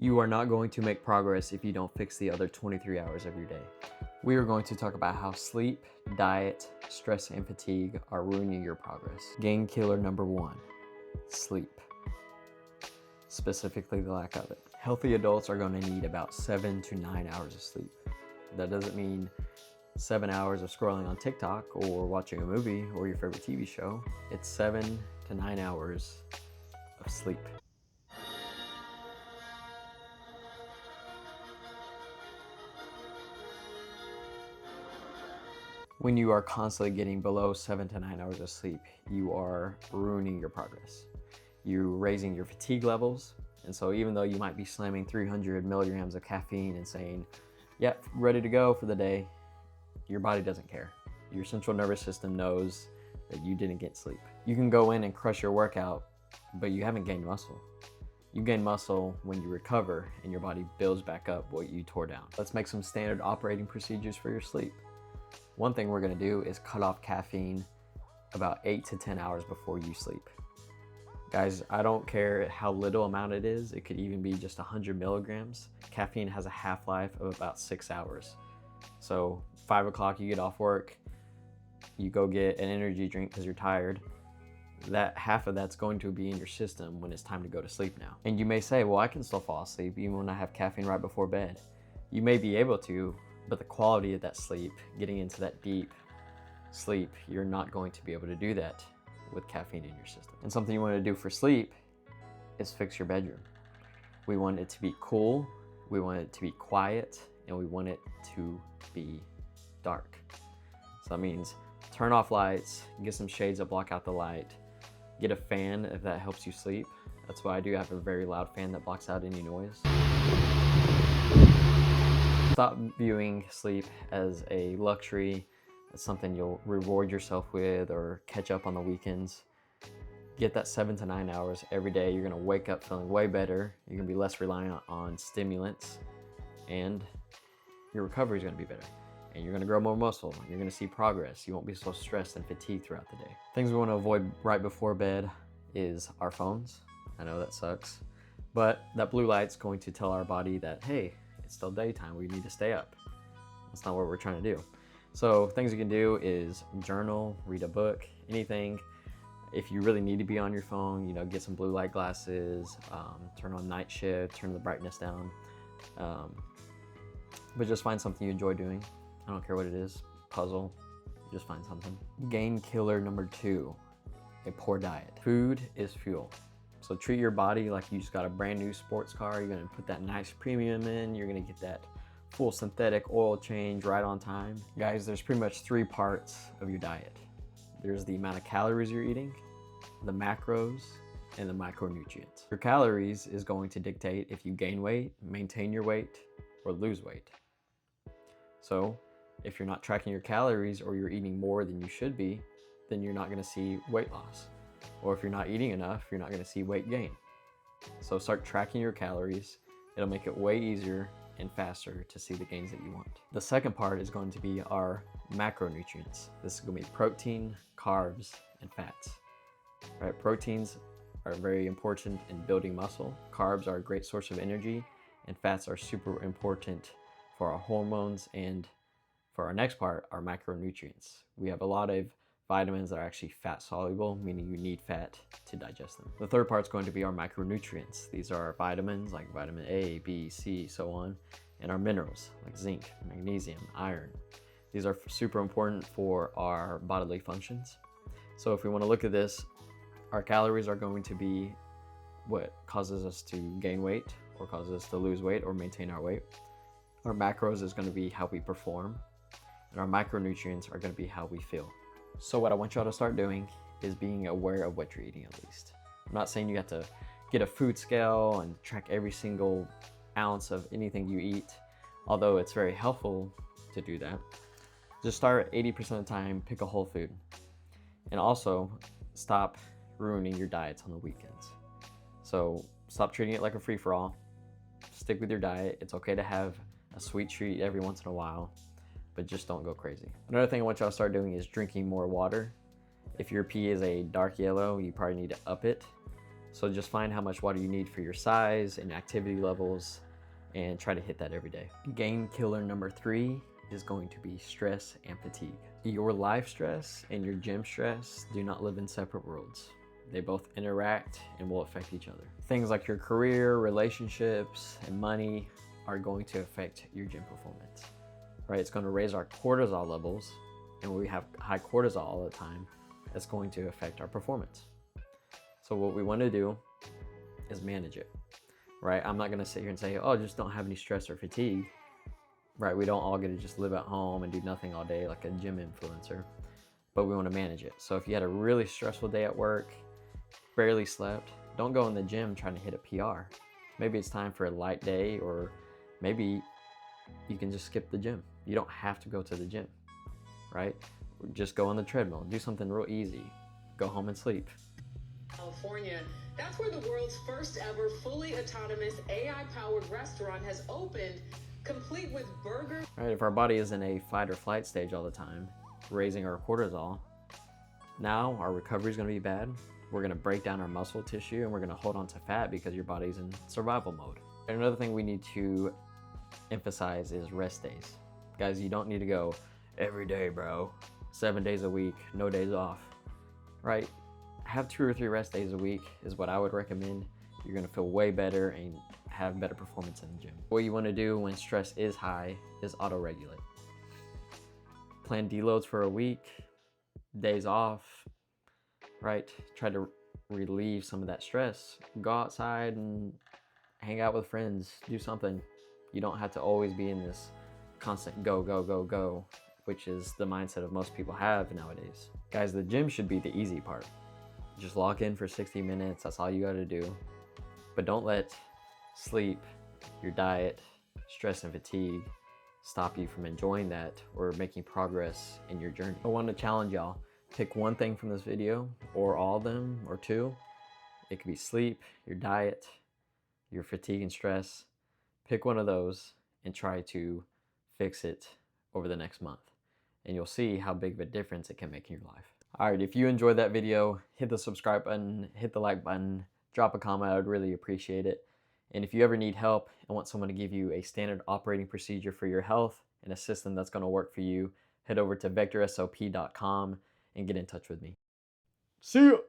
You are not going to make progress if you don't fix the other 23 hours of your day. We are going to talk about how sleep, diet, stress, and fatigue are ruining your progress. Game killer number one, sleep. Specifically, the lack of it. Healthy adults are going to need about 7 to 9 hours of sleep. That doesn't mean 7 hours of scrolling on TikTok or watching a movie or your favorite TV show. It's 7 to 9 hours of sleep. When you are constantly getting below 7 to 9 hours of sleep, you are ruining your progress. You're raising your fatigue levels, and so even though you might be slamming 300 milligrams of caffeine and saying, yep, ready to go for the day, your body doesn't care. Your central nervous system knows that you didn't get sleep. You can go in and crush your workout, but you haven't gained muscle. You gain muscle when you recover and your body builds back up what you tore down. Let's make some standard operating procedures for your sleep. One thing we're gonna do is cut off caffeine about 8 to 10 hours before you sleep. Guys, I don't care how little amount it is. It could even be just 100 milligrams. Caffeine has a half-life of about 6 hours. So 5 o'clock, you get off work, you go get an energy drink because you're tired. That half of that's going to be in your system when it's time to go to sleep now. And you may say, well, I can still fall asleep even when I have caffeine right before bed. You may be able to, but the quality of that sleep, getting into that deep sleep, you're not going to be able to do that with caffeine in your system. And something you want to do for sleep is fix your bedroom. We want it to be cool, we want it to be quiet, and we want it to be dark. So that means turn off lights, get some shades that block out the light, get a fan if that helps you sleep. That's why I do have a very loud fan that blocks out any noise. Stop viewing sleep as a luxury, as something you'll reward yourself with or catch up on the weekends. Get that 7 to 9 hours every day. You're gonna wake up feeling way better. You're gonna be less reliant on stimulants, and your recovery is gonna be better. And you're gonna grow more muscle. You're gonna see progress. You won't be so stressed and fatigued throughout the day. Things we wanna avoid right before bed is our phones. I know that sucks, but that blue light's going to tell our body that, hey, it's still daytime, we need to stay up. That's not what we're trying to do. So things you can do is journal, read a book, anything. If you really need to be on your phone, you know, get some blue light glasses, turn on night shift, turn the brightness down. But just find something you enjoy doing. I don't care what it is, puzzle, just find something. Game killer number 2, a poor diet. Food is fuel. So treat your body like you just got a brand new sports car. You're gonna put that nice premium in. You're gonna get that full synthetic oil change right on time. Guys, there's pretty much 3 parts of your diet. There's the amount of calories you're eating, the macros, and the micronutrients. Your calories is going to dictate if you gain weight, maintain your weight, or lose weight. So if you're not tracking your calories or you're eating more than you should be, then you're not gonna see weight loss. Or if you're not eating enough, you're not gonna see weight gain. So start tracking your calories. It'll make it way easier and faster to see the gains that you want. The second part is going to be our macronutrients. This is gonna be protein, carbs, and fats. Right? Proteins are very important in building muscle. Carbs are a great source of energy, and fats are super important for our hormones and for our next part, our macronutrients. We have a lot of vitamins that are actually fat soluble, meaning you need fat to digest them. The third part is going to be our micronutrients. These are our vitamins like vitamin A, B, C, so on, and our minerals like zinc, magnesium, iron. These are super important for our bodily functions. So if we want to look at this, our calories are going to be what causes us to gain weight or causes us to lose weight or maintain our weight. Our macros is going to be how we perform, and our micronutrients are going to be how we feel. So what I want y'all to start doing is being aware of what you're eating at least. I'm not saying you have to get a food scale and track every single ounce of anything you eat, although it's very helpful to do that. Just start 80% of the time, pick a whole food. And also stop ruining your diets on the weekends. So stop treating it like a free-for-all. Stick with your diet. It's okay to have a sweet treat every once in a while, but just don't go crazy. Another thing I want y'all to start doing is drinking more water. If your pee is a dark yellow, you probably need to up it. So just find how much water you need for your size and activity levels and try to hit that every day. Gain killer number 3 is going to be stress and fatigue. Your life stress and your gym stress do not live in separate worlds. They both interact and will affect each other. Things like your career, relationships, and money are going to affect your gym performance, right? It's going to raise our cortisol levels, and when we have high cortisol all the time, that's going to affect our performance. So what we want to do is manage it, right? I'm not going to sit here and say, oh, just don't have any stress or fatigue, right? We don't all get to just live at home and do nothing all day like a gym influencer, but we want to manage it. So if you had a really stressful day at work, barely slept, don't go in the gym trying to hit a PR. Maybe it's time for a light day, or maybe you can just skip the gym. You don't have to go to the gym, right? Just go on the treadmill, do something real easy, go home and sleep. California, that's where the world's first ever fully autonomous AI-powered restaurant has opened, complete with burgers. Right, if our body is in a fight or flight stage all the time, raising our cortisol, now our recovery is going to be bad. We're going to break down our muscle tissue and we're going to hold on to fat because your body's in survival mode. And another thing we need to emphasize is rest days. Guys, you don't need to go every day, bro. 7 days a week, no days off, right? Have 2 or 3 rest days a week is what I would recommend. You're going to feel way better and have better performance in the gym. What you want to do when stress is high is auto-regulate. Plan deloads for a week, days off, right? Try to relieve some of that stress. Go outside and hang out with friends, do something. You don't have to always be in this constant go, go, go, go, which is the mindset of most people have nowadays. Guys, the gym should be the easy part. Just log in for 60 minutes, that's all you gotta do. But don't let sleep, your diet, stress and fatigue stop you from enjoying that or making progress in your journey. I want to challenge y'all. Pick one thing from this video, or all of them, or 2. It could be sleep, your diet, your fatigue and stress. Pick one of those and try to fix it over the next month. And you'll see how big of a difference it can make in your life. All right, if you enjoyed that video, hit the subscribe button, hit the like button, drop a comment, I would really appreciate it. And if you ever need help and want someone to give you a standard operating procedure for your health and a system that's gonna work for you, head over to vectorsop.com and get in touch with me. See ya!